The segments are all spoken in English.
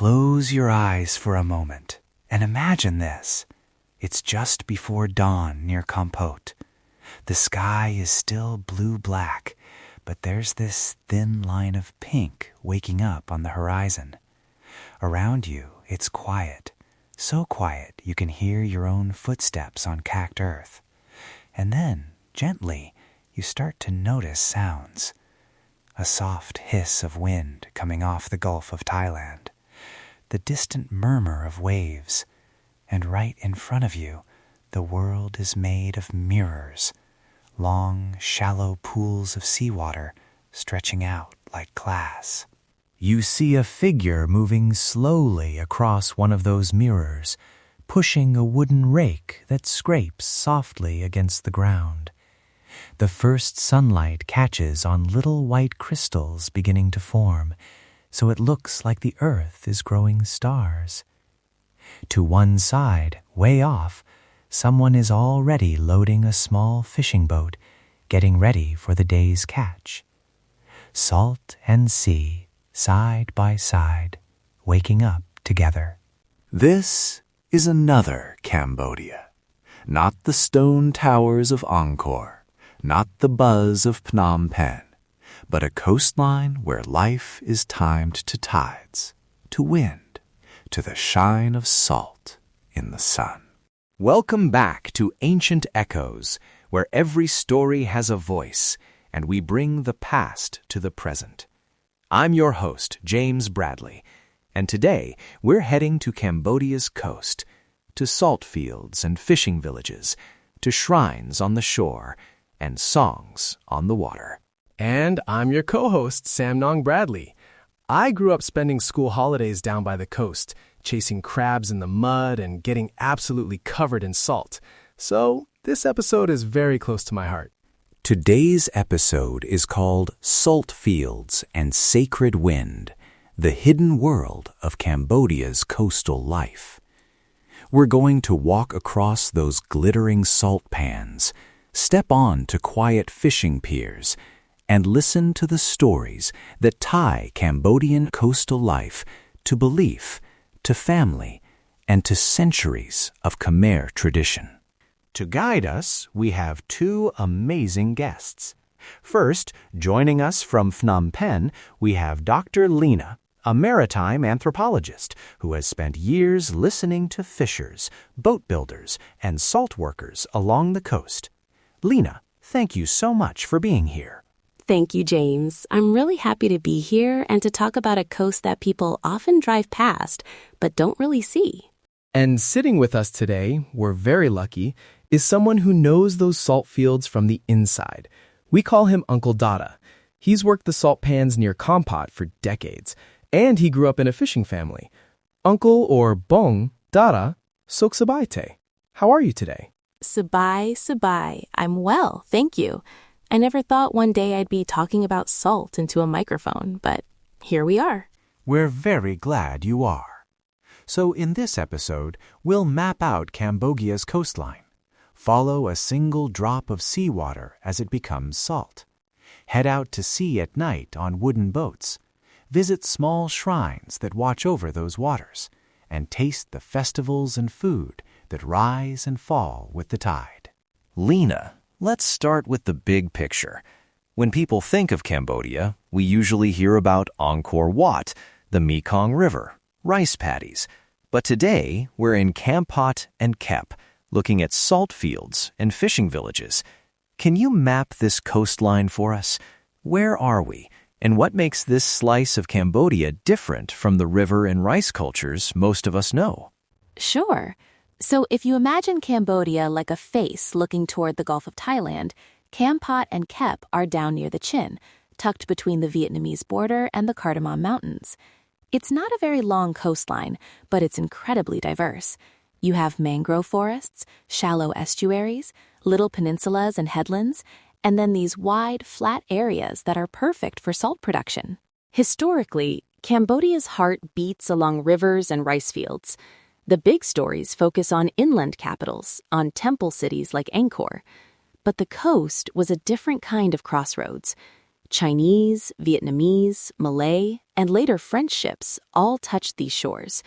Close your eyes for a moment and imagine this. It's just before dawn near Kampot. The sky is still blue-black, but there's this thin line of pink waking up on the horizon. Around you, it's quiet, so quiet you can hear your own footsteps on cracked earth. And then, gently, you start to notice sounds. A soft hiss of wind coming off the Gulf of Thailand, the distant murmur of waves, and right in front of you, the world is made of mirrors, long, shallow pools of seawater stretching out like glass. You see a figure moving slowly across one of those mirrors, pushing a wooden rake that scrapes softly against the ground. The first sunlight catches on little white crystals beginning to form, so it looks like the earth is growing stars. To one side, way off, someone is already loading a small fishing boat, getting ready for the day's catch. Salt and sea, side by side, waking up together. This is another Cambodia. Not the stone towers of Angkor, not the buzz of Phnom Penh, but a coastline where life is timed to tides, to wind, to the shine of salt in the sun. Welcome back to Ancient Echoes, where every story has a voice, and we bring the past to the present. I'm your host, James Bradley, and today we're heading to Cambodia's coast, to salt fields and fishing villages, to shrines on the shore, and songs on the water. And I'm your co-host, Samnang Bradley. I grew up spending school holidays down by the coast, chasing crabs in the mud and getting absolutely covered in salt. So this episode is very close to my heart. Today's episode is called Salt Fields and Sacred Wind, the hidden world of Cambodia's coastal life. We're going to walk across those glittering salt pans, step on to quiet fishing piers, and listen to the stories that tie Cambodian coastal life to belief, to family, and to centuries of Khmer tradition. To guide us, we have two amazing guests. First, joining us from Phnom Penh, we have Dr. Lena, a maritime anthropologist who has spent years listening to fishers, boat builders, and salt workers along the coast. Lena, thank you so much for being here. Thank you, James. I'm really happy to be here and to talk about a coast that people often drive past but don't really see. And sitting with us today, we're very lucky, is someone who knows those salt fields from the inside. We call him Uncle Dada. He's worked the salt pans near Kampot for decades, and he grew up in a fishing family. Uncle or Bong Dada Sok Sabai. How are you today? Sabai. I'm well, thank you. I never thought one day I'd be talking about salt into a microphone, but here we are. We're very glad you are. So in this episode, we'll map out Cambodia's coastline, follow a single drop of seawater as it becomes salt, head out to sea at night on wooden boats, visit small shrines that watch over those waters, and taste the festivals and food that rise and fall with the tide. Lena, let's start with the big picture. When people think of Cambodia, we usually hear about Angkor Wat, the Mekong River, rice paddies. But today, we're in Kampot and Kep, looking at salt fields and fishing villages. Can you map this coastline for us? Where are we, and what makes this slice of Cambodia different from the river and rice cultures most of us know? Sure. So if you imagine Cambodia like a face looking toward the Gulf of Thailand, Kampot and Kep are down near the chin, tucked between the Vietnamese border and the Cardamom Mountains. It's not a very long coastline, but it's incredibly diverse. You have mangrove forests, shallow estuaries, little peninsulas and headlands, and then these wide, flat areas that are perfect for salt production. Historically, Cambodia's heart beats along rivers and rice fields. The big stories focus on inland capitals, on temple cities like Angkor. But the coast was a different kind of crossroads. Chinese, Vietnamese, Malay, and later French ships all touched these shores.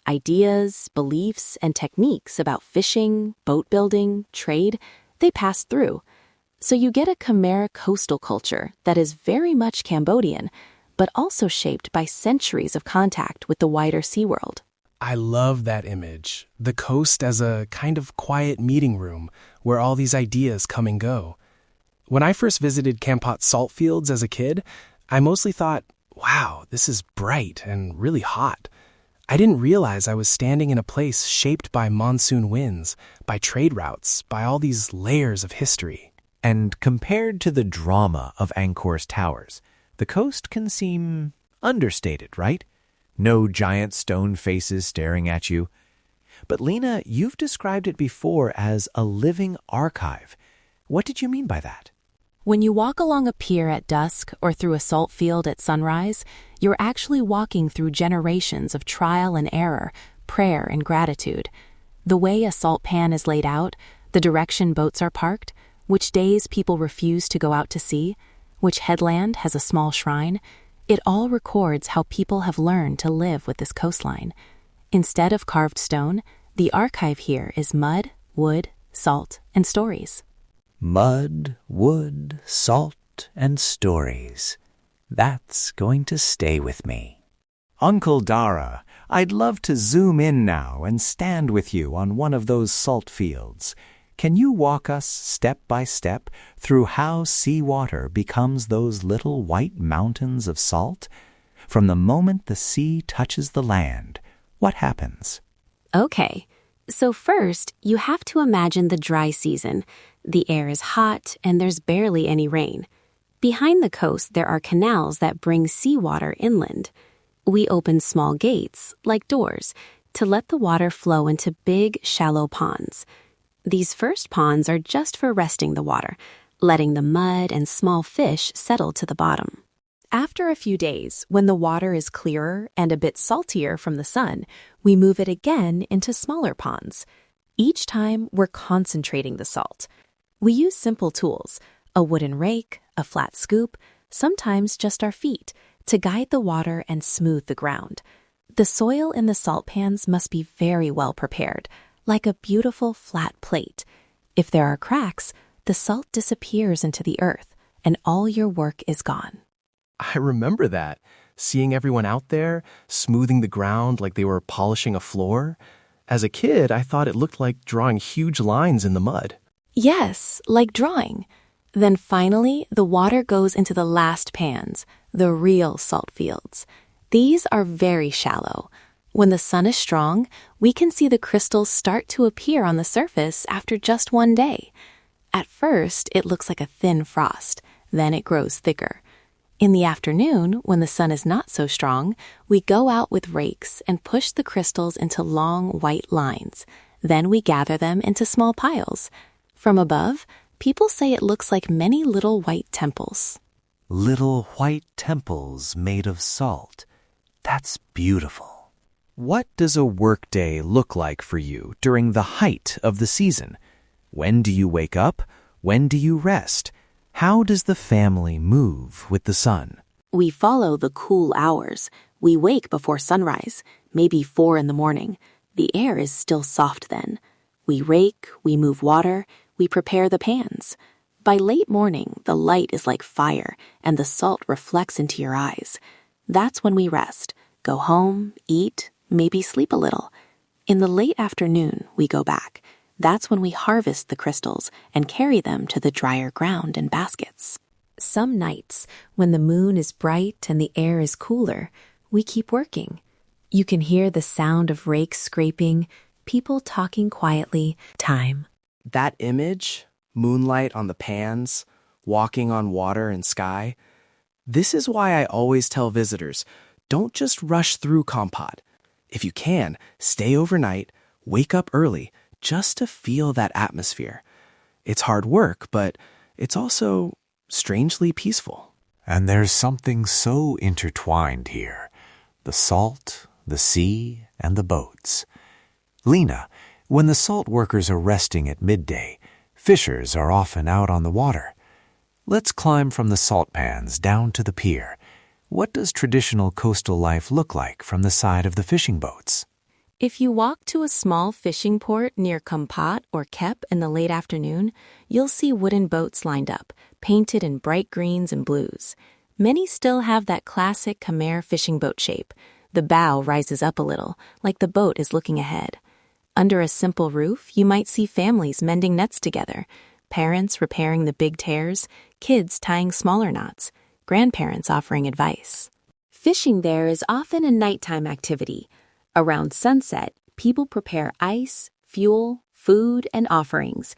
Ideas, beliefs, and techniques about fishing, boat building, trade, they passed through. So you get a Khmer coastal culture that is very much Cambodian, but also shaped by centuries of contact with the wider sea world. I love that image. The coast as a kind of quiet meeting room where all these ideas come and go. When I first visited Kampot salt fields as a kid, I mostly thought, wow, this is bright and really hot. I didn't realize I was standing in a place shaped by monsoon winds, by trade routes, by all these layers of history. And compared to the drama of Angkor's towers, the coast can seem understated, right? No giant stone faces staring at you. But Lena, you've described it before as a living archive. What did you mean by that? When you walk along a pier at dusk or through a salt field at sunrise, you're actually walking through generations of trial and error, prayer and gratitude. The way a salt pan is laid out, the direction boats are parked, which days people refuse to go out to sea, which headland has a small shrine, it all records how people have learned to live with this coastline. Instead of carved stone, the archive here is mud, wood, salt, and stories. Mud, wood, salt, and stories. That's going to stay with me. Uncle Dara, I'd love to zoom in now and stand with you on one of those salt fields. Can you walk us step by step through how seawater becomes those little white mountains of salt? From the moment the sea touches the land, what happens? Okay, so first, you have to imagine the dry season. The air is hot and there's barely any rain. Behind the coast, there are canals that bring seawater inland. We open small gates, like doors, to let the water flow into big, shallow ponds. These first ponds are just for resting the water, letting the mud and small fish settle to the bottom. After a few days, when the water is clearer and a bit saltier from the sun, we move it again into smaller ponds. Each time, we're concentrating the salt. We use simple tools, a wooden rake, a flat scoop, sometimes just our feet, to guide the water and smooth the ground. The soil in the salt pans must be very well prepared, like a beautiful flat plate. If there are cracks, the salt disappears into the earth, and all your work is gone. I remember that, seeing everyone out there, smoothing the ground like they were polishing a floor. As a kid, I thought it looked like drawing huge lines in the mud. Yes, like drawing. Then finally, the water goes into the last pans, the real salt fields. These are very shallow. When the sun is strong, we can see the crystals start to appear on the surface after just one day. At first, it looks like a thin frost. Then it grows thicker. In the afternoon, when the sun is not so strong, we go out with rakes and push the crystals into long white lines. Then we gather them into small piles. From above, people say it looks like many little white temples. Little white temples made of salt. That's beautiful. What does a workday look like for you during the height of the season? When do you wake up? When do you rest? How does the family move with the sun? We follow the cool hours. We wake before sunrise, maybe 4 in the morning. The air is still soft then. We rake, we move water, we prepare the pans. By late morning, the light is like fire, and the salt reflects into your eyes. That's when we rest, go home, eat, maybe sleep a little. In the late afternoon, we go back. That's when we harvest the crystals and carry them to the drier ground in baskets. Some nights, when the moon is bright and the air is cooler, we keep working. You can hear the sound of rakes scraping, people talking quietly, time. That image, moonlight on the pans, walking on water and sky, this is why I always tell visitors, don't just rush through Kampot. If you can, stay overnight, wake up early, just to feel that atmosphere. It's hard work, but it's also strangely peaceful. And there's something so intertwined here. The salt, the sea, and the boats. Lena, when the salt workers are resting at midday, fishers are often out on the water. Let's climb from the salt pans down to the pier. What does traditional coastal life look like from the side of the fishing boats? If you walk to a small fishing port near Kampot or Kep in the late afternoon, you'll see wooden boats lined up, painted in bright greens and blues. Many still have that classic Khmer fishing boat shape. The bow rises up a little, like the boat is looking ahead. Under a simple roof, you might see families mending nets together, parents repairing the big tears, kids tying smaller knots, grandparents offering advice. Fishing there is often a nighttime activity. Around sunset, people prepare ice, fuel, food, and offerings.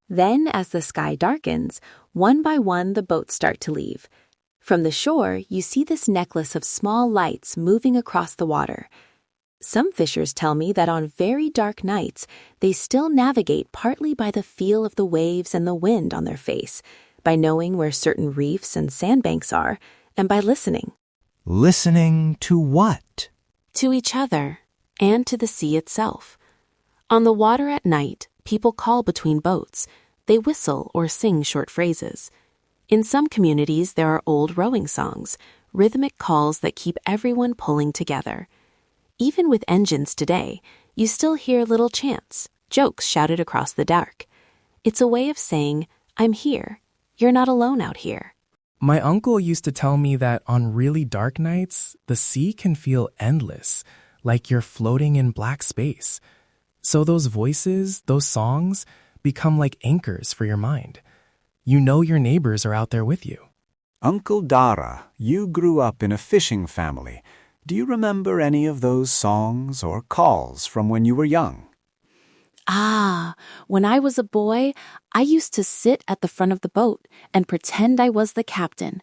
Then, as the sky darkens, one by one the boats start to leave. From the shore, you see this necklace of small lights moving across the water. Some fishers tell me that on very dark nights, they still navigate partly by the feel of the waves and the wind on their face, by knowing where certain reefs and sandbanks are, and by listening. Listening to what? To each other, and to the sea itself. On the water at night, people call between boats. They whistle or sing short phrases. In some communities, there are old rowing songs, rhythmic calls that keep everyone pulling together. Even with engines today, you still hear little chants, jokes shouted across the dark. It's a way of saying, I'm here. You're not alone out here. My uncle used to tell me that on really dark nights, the sea can feel endless, like you're floating in black space. So those voices, those songs, become like anchors for your mind. You know your neighbors are out there with you. Uncle Dara, you grew up in a fishing family. Do you remember any of those songs or calls from when you were young? When I was a boy, I used to sit at the front of the boat and pretend I was the captain.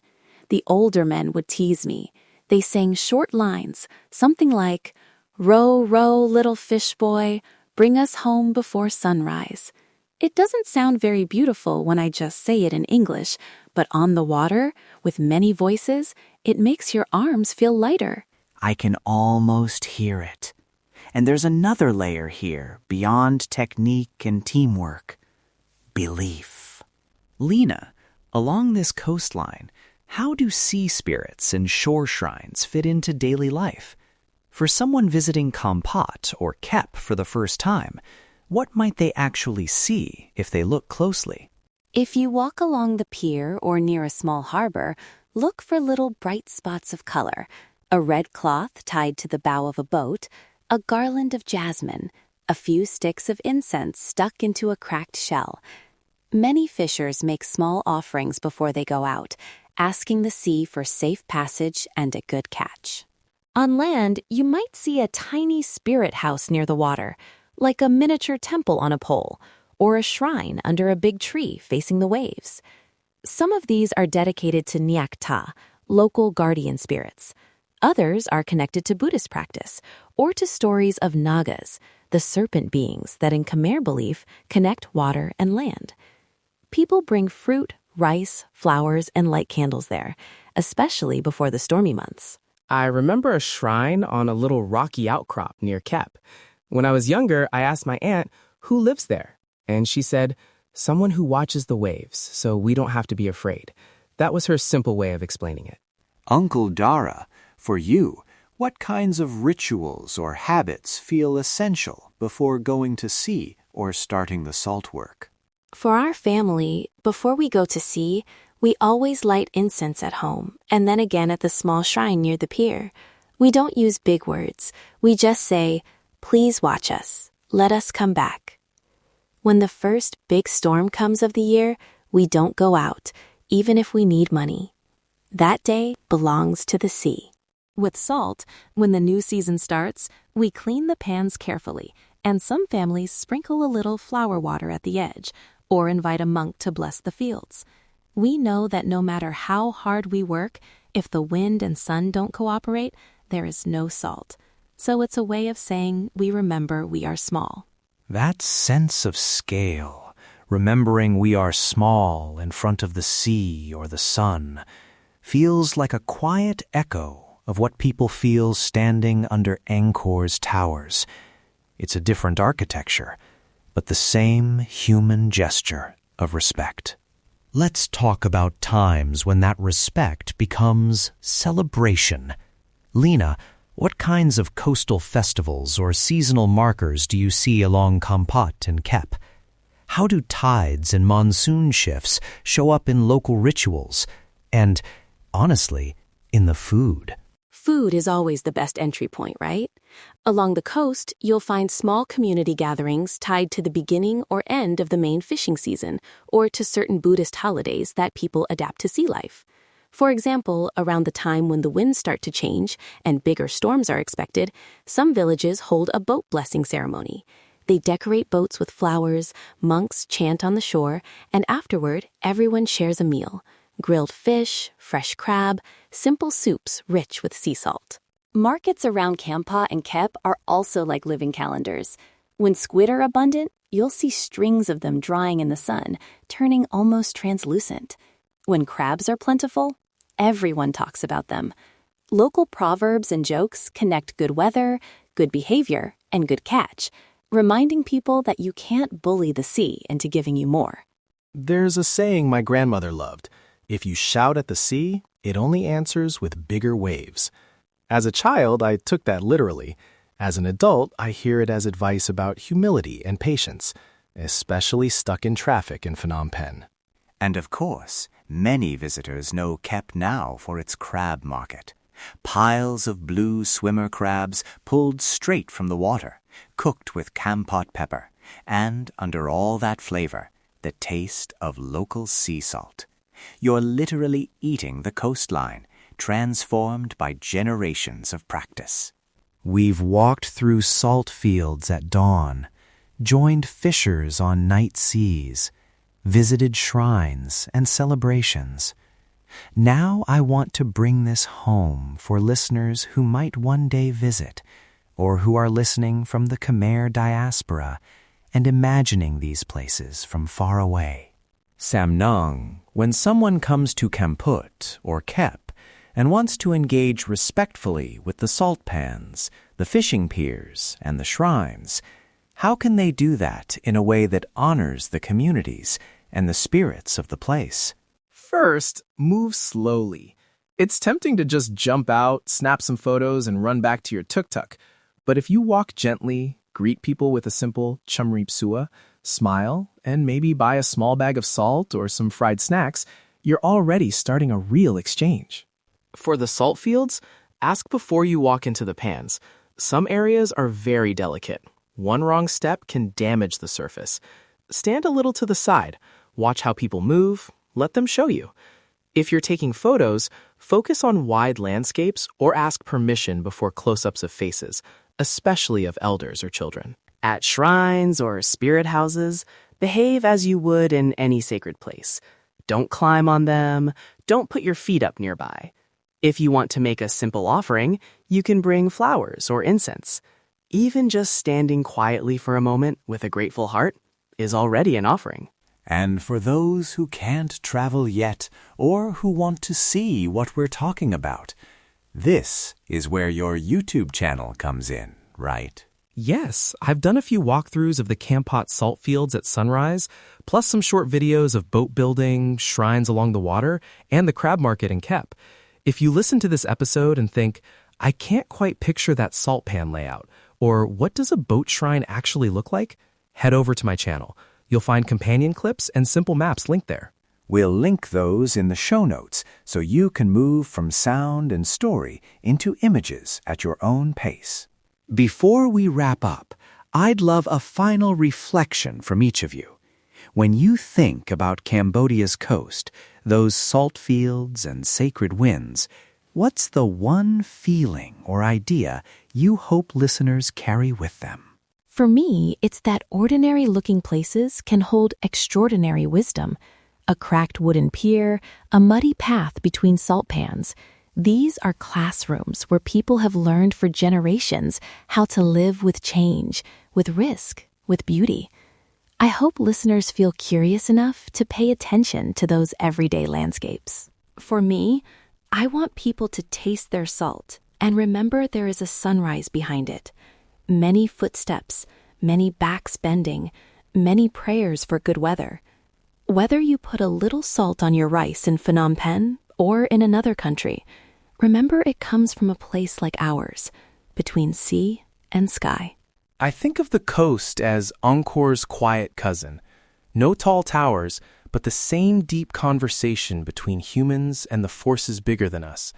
The older men would tease me. They sang short lines, something like, "Row, row, little fish boy, bring us home before sunrise." It doesn't sound very beautiful when I just say it in English, but on the water, with many voices, it makes your arms feel lighter. I can almost hear it. And there's another layer here, beyond technique and teamwork. Belief. Lena, along this coastline, how do sea spirits and shore shrines fit into daily life? For someone visiting Kampot or Kep for the first time, what might they actually see if they look closely? If you walk along the pier or near a small harbor, look for little bright spots of color. A red cloth tied to the bow of a boat, a garland of jasmine, a few sticks of incense stuck into a cracked shell. Many fishers make small offerings before they go out, asking the sea for safe passage and a good catch. On land, you might see a tiny spirit house near the water, like a miniature temple on a pole, or a shrine under a big tree facing the waves. Some of these are dedicated to Nyak Ta, local guardian spirits. Others are connected to Buddhist practice or to stories of Nagas, the serpent beings that in Khmer belief connect water and land. People bring fruit, rice, flowers, and light candles there, especially before the stormy months. I remember a shrine on a little rocky outcrop near Kep. When I was younger, I asked my aunt, who lives there? And she said, someone who watches the waves, so we don't have to be afraid. That was her simple way of explaining it. Uncle Dara, for you, what kinds of rituals or habits feel essential before going to sea or starting the salt work? For our family, before we go to sea, we always light incense at home and then again at the small shrine near the pier. We don't use big words. We just say, "Please watch us. Let us come back." When the first big storm comes of the year, we don't go out, even if we need money. That day belongs to the sea. With salt, when the new season starts, we clean the pans carefully, and some families sprinkle a little flower water at the edge, or invite a monk to bless the fields. We know that no matter how hard we work, if the wind and sun don't cooperate, there is no salt. So it's a way of saying we remember we are small. That sense of scale, remembering we are small in front of the sea or the sun, feels like a quiet echo of what people feel standing under Angkor's towers. It's a different architecture, but the same human gesture of respect. Let's talk about times when that respect becomes celebration. Lena, what kinds of coastal festivals or seasonal markers do you see along Kampot and Kep? How do tides and monsoon shifts show up in local rituals and, honestly, in the food? Food is always the best entry point, right? Along the coast, you'll find small community gatherings tied to the beginning or end of the main fishing season or to certain Buddhist holidays that people adapt to sea life. For example, around the time when the winds start to change and bigger storms are expected, some villages hold a boat blessing ceremony. They decorate boats with flowers, monks chant on the shore, and afterward, everyone shares a meal. Grilled fish, fresh crab, simple soups rich with sea salt. Markets around Kampot and Kep are also like living calendars. When squid are abundant, you'll see strings of them drying in the sun, turning almost translucent. When crabs are plentiful, everyone talks about them. Local proverbs and jokes connect good weather, good behavior, and good catch, reminding people that you can't bully the sea into giving you more. There's a saying my grandmother loved. If you shout at the sea, it only answers with bigger waves. As a child, I took that literally. As an adult, I hear it as advice about humility and patience, especially stuck in traffic in Phnom Penh. And of course, many visitors know Kep now for its crab market. Piles of blue swimmer crabs pulled straight from the water, cooked with Kampot pepper, and under all that flavor, the taste of local sea salt. You're literally eating the coastline, transformed by generations of practice. We've walked through salt fields at dawn, joined fishers on night seas, visited shrines and celebrations. Now I want to bring this home for listeners who might one day visit, or who are listening from the Khmer diaspora and imagining these places from far away. Samnang, when someone comes to Kampot or Kep and wants to engage respectfully with the salt pans, the fishing piers, and the shrines, how can they do that in a way that honors the communities and the spirits of the place? First, move slowly. It's tempting to just jump out, snap some photos, and run back to your tuk-tuk. But if you walk gently, greet people with a simple chumrip sua, smile, and maybe buy a small bag of salt or some fried snacks, you're already starting a real exchange. For the salt fields, ask before you walk into the pans. Some areas are very delicate. One wrong step can damage the surface. Stand a little to the side. Watch how people move. Let them show you. If you're taking photos, focus on wide landscapes or ask permission before close-ups of faces, especially of elders or children. At shrines or spirit houses, behave as you would in any sacred place. Don't climb on them. Don't put your feet up nearby. If you want to make a simple offering, you can bring flowers or incense. Even just standing quietly for a moment with a grateful heart is already an offering. And for those who can't travel yet or who want to see what we're talking about, this is where your YouTube channel comes in, right? Yes, I've done a few walkthroughs of the Kampot salt fields at sunrise, plus some short videos of boat building, shrines along the water, and the crab market in Kep. If you listen to this episode and think, I can't quite picture that salt pan layout, or what does a boat shrine actually look like? Head over to my channel. You'll find companion clips and simple maps linked there. We'll link those in the show notes so you can move from sound and story into images at your own pace. Before we wrap up, I'd love a final reflection from each of you. When you think about Cambodia's coast, those salt fields and sacred winds, what's the one feeling or idea you hope listeners carry with them? For me, it's that ordinary-looking places can hold extraordinary wisdom. A cracked wooden pier, a muddy path between salt pans. These are classrooms where people have learned for generations how to live with change, with risk, with beauty. I hope listeners feel curious enough to pay attention to those everyday landscapes. For me, I want people to taste their salt and remember there is a sunrise behind it. Many footsteps, many backs bending, many prayers for good weather. Whether you put a little salt on your rice in Phnom Penh or in another country, remember it comes from a place like ours, between sea and sky. I think of the coast as Angkor's quiet cousin. No tall towers, but the same deep conversation between humans and the forces bigger than us.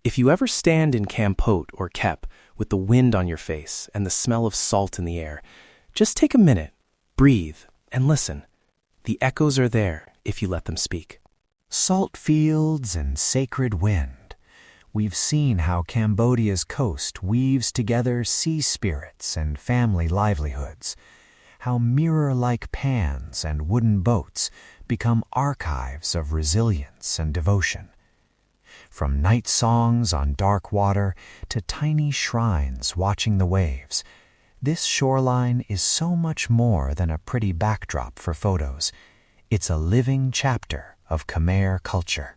If you ever stand in Kampot or Kep with the wind on your face and the smell of salt in the air, just take a minute, breathe, and listen. The echoes are there if you let them speak. Salt fields and sacred wind. We've seen how Cambodia's coast weaves together sea spirits and family livelihoods, how mirror-like pans and wooden boats become archives of resilience and devotion. From night songs on dark water to tiny shrines watching the waves, this shoreline is so much more than a pretty backdrop for photos. It's a living chapter of Khmer culture.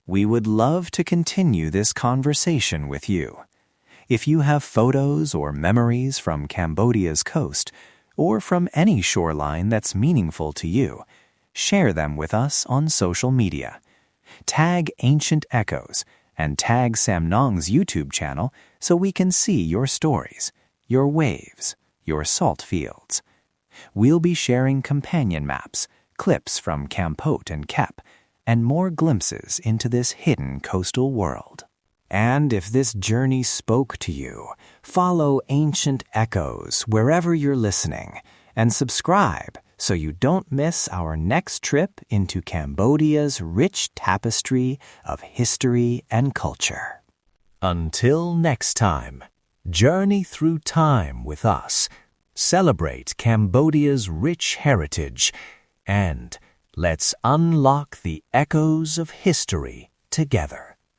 We would love to continue this conversation with you. If you have photos or memories from Cambodia's coast, or from any shoreline that's meaningful to you, share them with us on social media. Tag Ancient Echoes and tag Samnang's YouTube channel so we can see your stories, your waves, your salt fields. We'll be sharing companion maps, clips from Kampot and Kep, and more glimpses into this hidden coastal world. And if this journey spoke to you, follow Ancient Echoes wherever you're listening and subscribe so you don't miss our next trip into Cambodia's rich tapestry of history and culture. Until next time, journey through time with us, celebrate Cambodia's rich heritage, and let's unlock the echoes of history together.